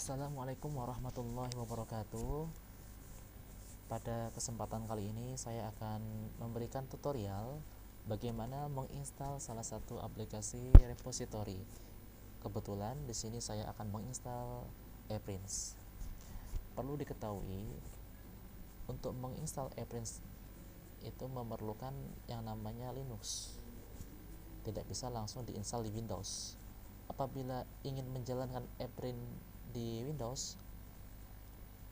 Assalamualaikum warahmatullahi wabarakatuh. Pada kesempatan kali ini saya akan memberikan tutorial bagaimana menginstal salah satu aplikasi repository. Kebetulan di sini saya akan menginstal ePrints. Perlu diketahui, untuk menginstal ePrints itu memerlukan yang namanya Linux. Tidak bisa langsung diinstal di Windows. Apabila ingin menjalankan ePrint di Windows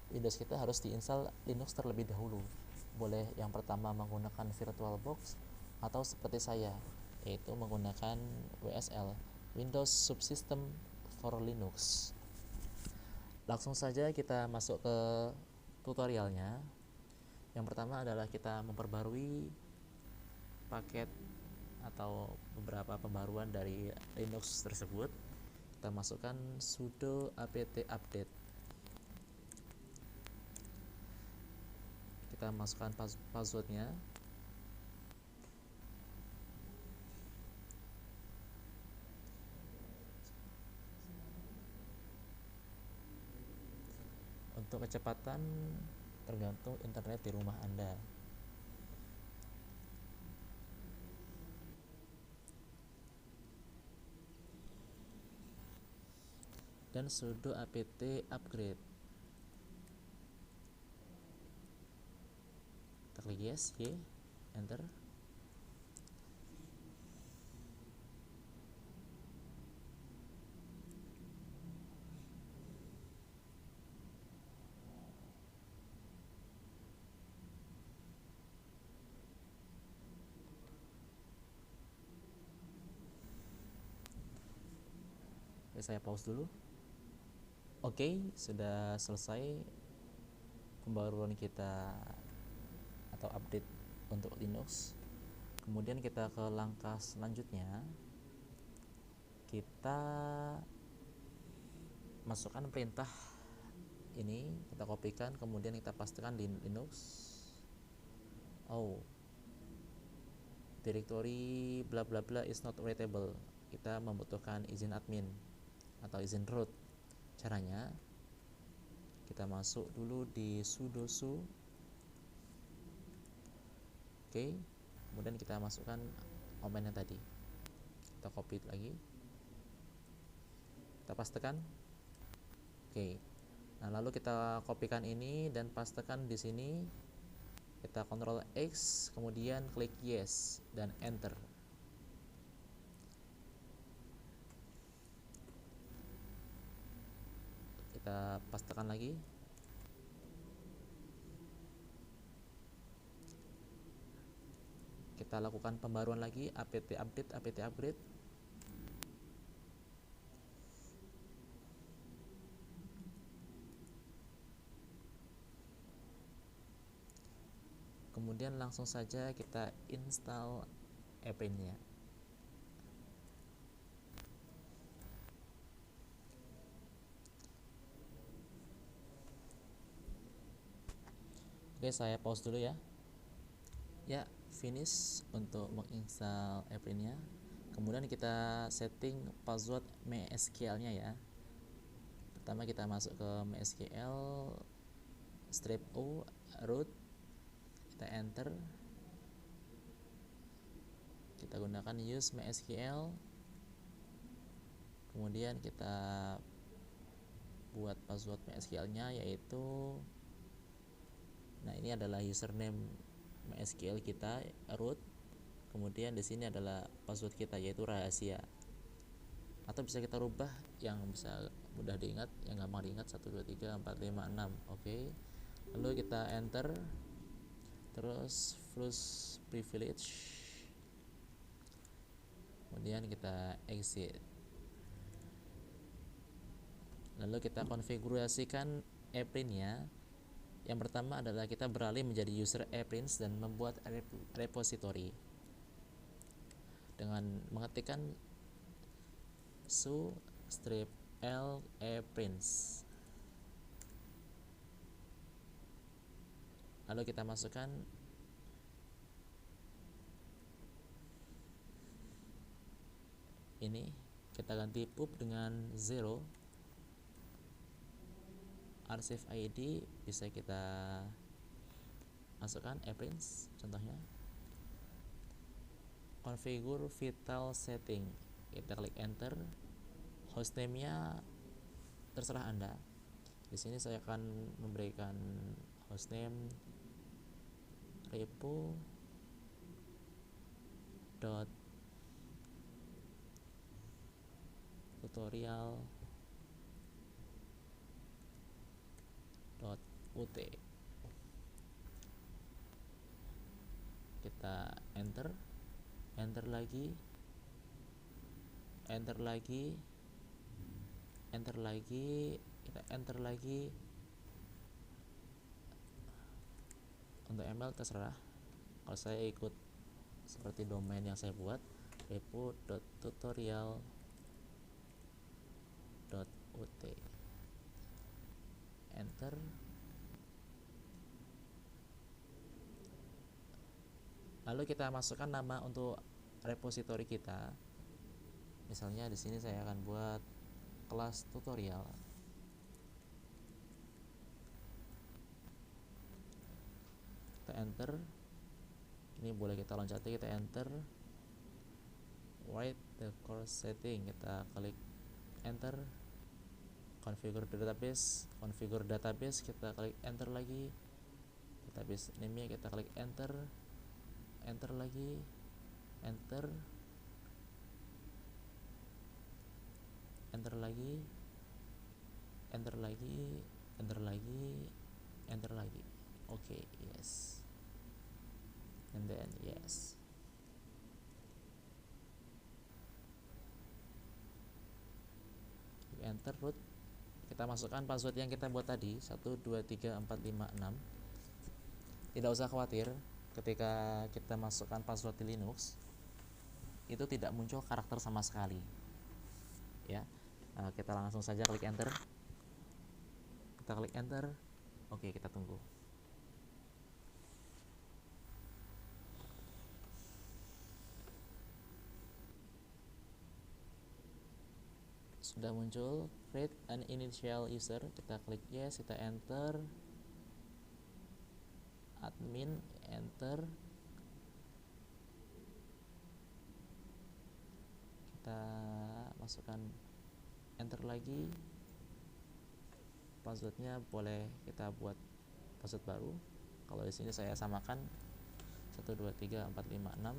kita harus diinstal Linux terlebih dahulu. Boleh yang pertama menggunakan VirtualBox atau seperti saya, yaitu menggunakan WSL, Windows Subsystem for Linux. Langsung saja kita masuk ke tutorialnya. Yang pertama adalah kita memperbarui paket atau beberapa pembaruan dari Linux tersebut. Kita masukkan sudo apt update. Kita masukkan passwordnya. Untuk kecepatan tergantung internet di rumah Anda. Dan sudo apt upgrade. Kita klik yes, enter. Oke, saya pause dulu. Oke, sudah selesai pembaruan kita atau update untuk Linux. Kemudian kita ke langkah selanjutnya. Kita masukkan perintah ini, kita kopikan, kemudian kita pastikan di Linux. Directory bla bla bla is not readable. Kita membutuhkan izin admin atau izin root. Caranya kita masuk dulu di sudo su. Oke, kemudian kita masukkan komennya tadi. Kita copy lagi. Kita pastekan. Oke. Nah, lalu kita kopikan ini dan pastekan di sini. Kita Ctrl X, kemudian klik yes dan enter. Kita pastekan lagi. Kita lakukan pembaruan lagi, apt update, apt upgrade. Kemudian langsung saja kita install ePrint-nya. Oke, saya pause dulu ya. Ya, finish untuk menginstal ePrint-nya. Kemudian kita setting password MySQL-nya ya. Pertama kita masuk ke MySQL -o root. Kita enter. Kita gunakan use MySQL. Kemudian kita buat password MySQL-nya, yaitu ini adalah username MySQL kita, root. Kemudian di sini adalah password kita, yaitu rahasia. Atau bisa kita rubah yang bisa mudah diingat, yang gampang diingat, 1 2 3 4 5 6. Oke. Lalu kita enter. Terus flush privilege. Kemudian kita exit. Lalu kita konfigurasikan ePrint-nya. Yang pertama adalah kita beralih menjadi user ePrints dan membuat repository dengan mengetikkan su strip l ePrints. Lalu kita masukkan ini, kita ganti pub dengan 0. archive ID bisa kita masukkan apprints contohnya. Configure vital setting, kita klik enter. Hostname-nya terserah Anda. Di sini saya akan memberikan hostname repo tutorial .ut. Kita enter lagi, kita enter lagi. Untuk email terserah, kalau saya ikut seperti domain yang saya buat, repo.tutorial.ut. Enter. Lalu kita masukkan nama untuk repositori kita. Misalnya di sini saya akan buat kelas tutorial. Kita enter. Ini boleh kita loncati, kita enter. Write the course setting, kita klik enter. Configure database, kita klik enter lagi. Database name-nya kita klik enter lagi, enter lagi. Oke, yes. And then yes. Enter root. Kita masukkan password yang kita buat tadi, 123456. Tidak usah khawatir, ketika kita masukkan password di Linux itu tidak muncul karakter sama sekali. Ya. Kita langsung saja klik enter. Oke, kita tunggu. Sudah muncul create an initial user, kita klik yes, kita enter. Admin, enter. Kita masukkan enter lagi. Passwordnya boleh kita buat password baru. Kalau di sini saya samakan 123456.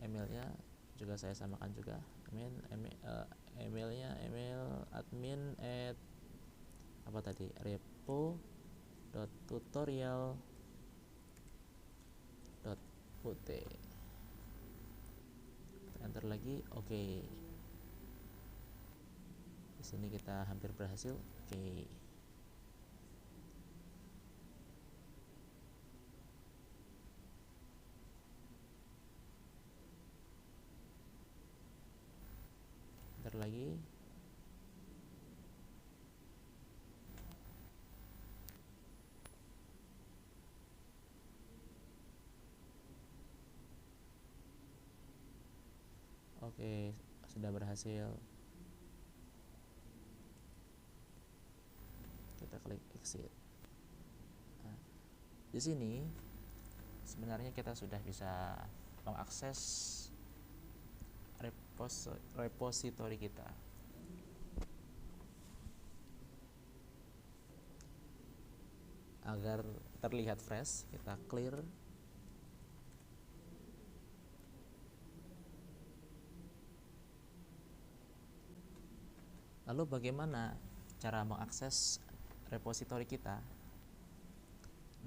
Emailnya juga saya samakan juga. Emailnya admin at apa tadi, repo.tutorial.ut. Enter lagi. Oke. Di sini kita hampir berhasil. Oke. Enter lagi. Oke, sudah berhasil. Kita klik exit. Nah, di sini sebenarnya kita sudah bisa mengakses repositori kita. Agar terlihat fresh, kita clear. Lalu bagaimana cara mengakses repositori kita?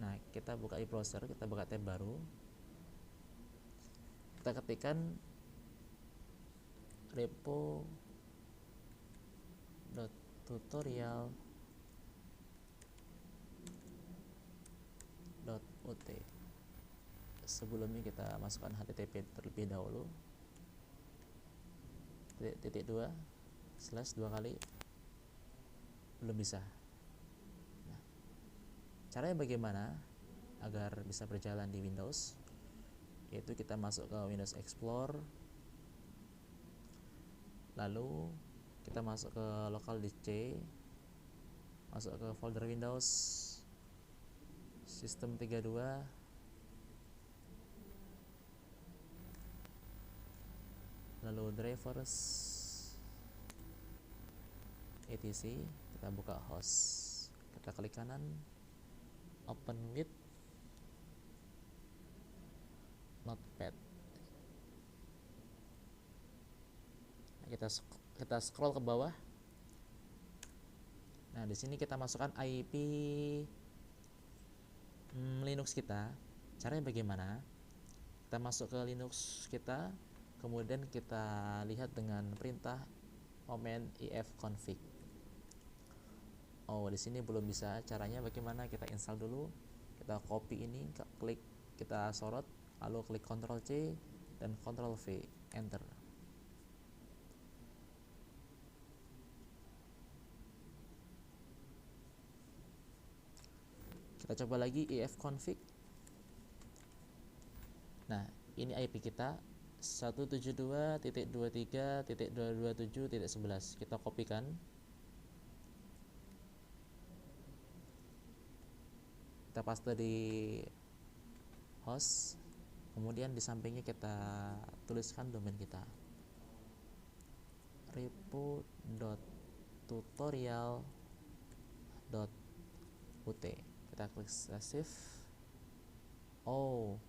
Nah, kita buka di browser, kita buka tab baru. Kita ketikkan repo.tutorial.ut. Sebelumnya kita masukkan http terlebih dahulu. .2 / 2 kali. Belum bisa. Nah, caranya bagaimana agar bisa berjalan di Windows? Yaitu kita masuk ke Windows Explorer, lalu kita masuk ke local disk C, masuk ke folder Windows System 32, lalu drivers etc. Kita buka host, kita klik kanan, open with notepad. Nah, kita scroll ke bawah. Nah, di sini kita masukkan IP Linux kita. Caranya bagaimana? Kita masuk ke Linux kita, kemudian kita lihat dengan perintah command ifconfig. Oh, di sini belum bisa. Caranya bagaimana? Kita install dulu. Kita copy ini, klik, kita sorot, lalu klik Ctrl C dan Ctrl V, enter. Kita coba lagi ifconfig. Nah, ini IP kita 172.23.227.11. Kita kopikan. Kita paste di host. Kemudian di sampingnya kita tuliskan domain kita. repo.tutorial.ut. Kita klik save. Oh,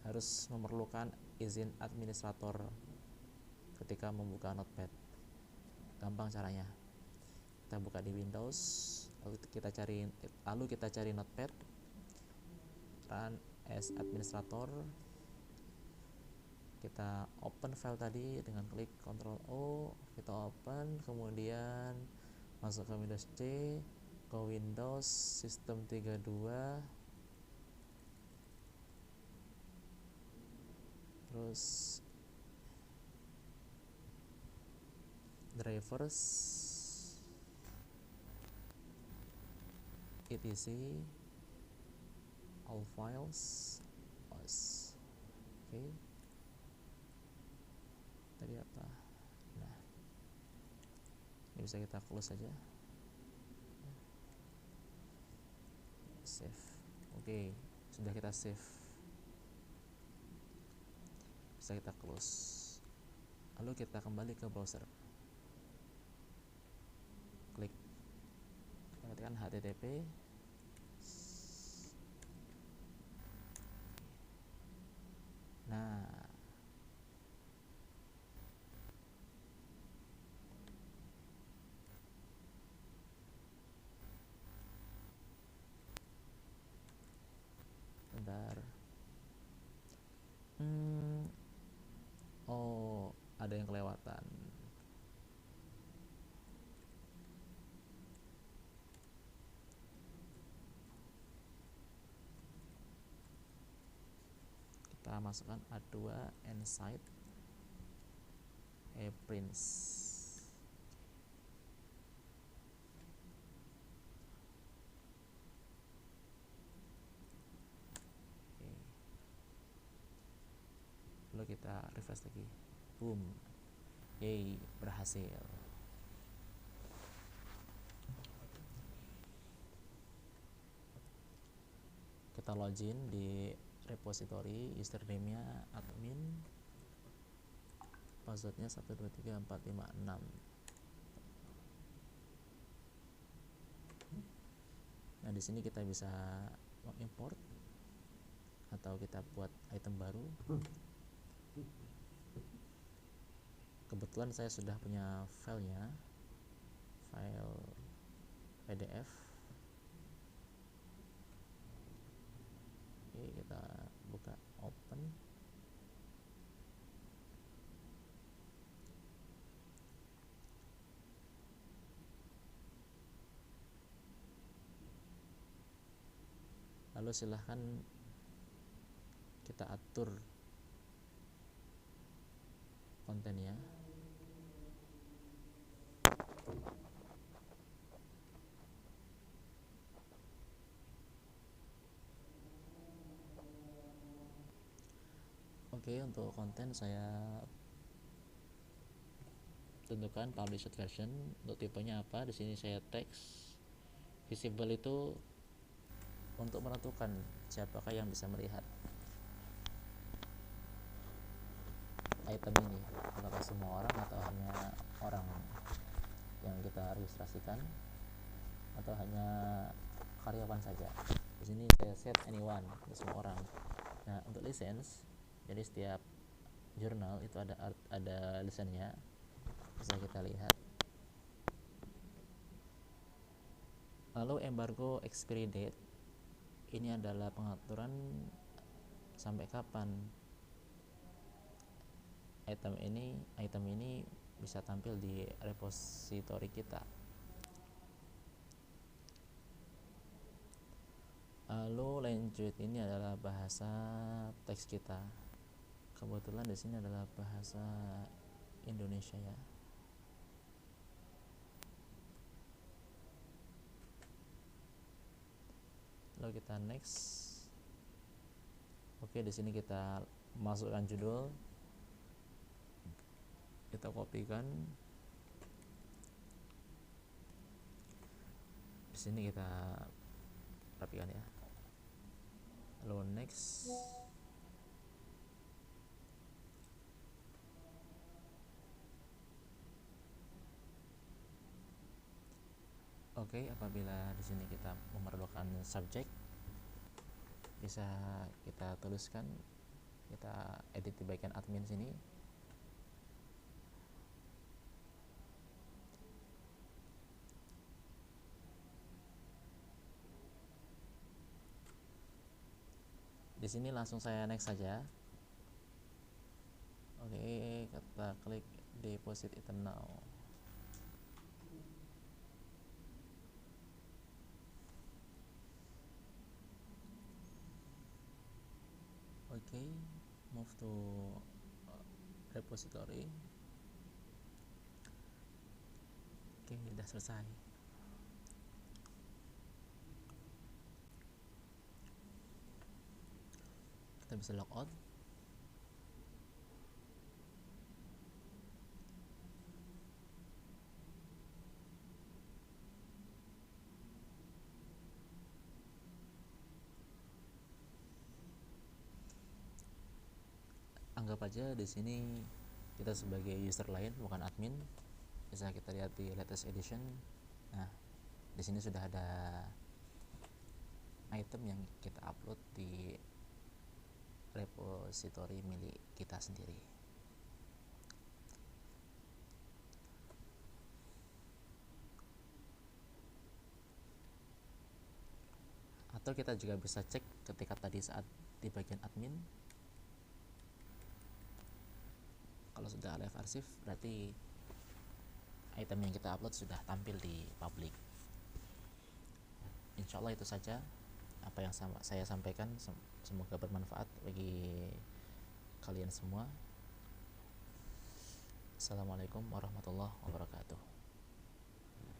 harus memerlukan izin administrator ketika membuka Notepad. Gampang caranya. Kita buka di Windows, lalu kita cari Notepad, run as administrator. Kita open file tadi dengan klik Ctrl O, kita open, kemudian masuk ke Windows C, ke Windows System 32, terus drivers etc, all files, OS. Oke. Tadi apa? Nah, ini bisa kita close saja. Save. Oke, sudah kita save. Bisa kita close. Lalu kita kembali ke browser. Klik, ketikkan http. Nah, bentar. Oh, ada yang kelewatan. Kita masukkan A2 Insight ePrints. Lalu kita refresh lagi, boom, yay, berhasil. Kita login di repository, username-nya admin, passwordnya 123456. Nah, di sini kita bisa mengimport atau kita buat item baru. Kebetulan saya sudah punya filenya, file PDF. Oke, kita buka, open. Lalu silahkan kita atur kontennya. Oke, untuk konten saya tentukan published version. Untuk tipenya apa, di sini saya text. Visible itu untuk menentukan siapakah yang bisa melihat item ini, apakah semua orang atau hanya orang yang kita registrasikan atau hanya karyawan saja. Di sini saya set anyone, untuk semua orang. Nah, untuk license, jadi setiap jurnal itu ada lisensinya, bisa kita lihat. Lalu embargo expiry date, ini adalah pengaturan sampai kapan item ini bisa tampil di repository kita. Lalu lanjut, ini adalah bahasa teks kita. Kebetulan di sini adalah bahasa Indonesia ya. Lalu kita next. Oke, di sini kita masukkan judul, kita kopikan. Di sini kita rapikan ya. Lalu next. Oke, apabila di sini kita memerlukan subjek, bisa kita tuliskan, kita edit di bagian admin sini. Di sini langsung saya next saja. Oke, kita klik deposit item now. Oke, move to repository. Oke, sudah selesai. Kita bisa logout. Anggap aja di sini kita sebagai user lain, bukan admin. Bisa kita lihat di latest edition. Nah, di sini sudah ada item yang kita upload di repository milik kita sendiri. Atau kita juga bisa cek ketika tadi saat di bagian admin, kalau sudah live arsip berarti item yang kita upload sudah tampil di public. Insya Allah itu saja apa yang saya sampaikan, semoga bermanfaat bagi kalian semua. Assalamualaikum warahmatullahi wabarakatuh.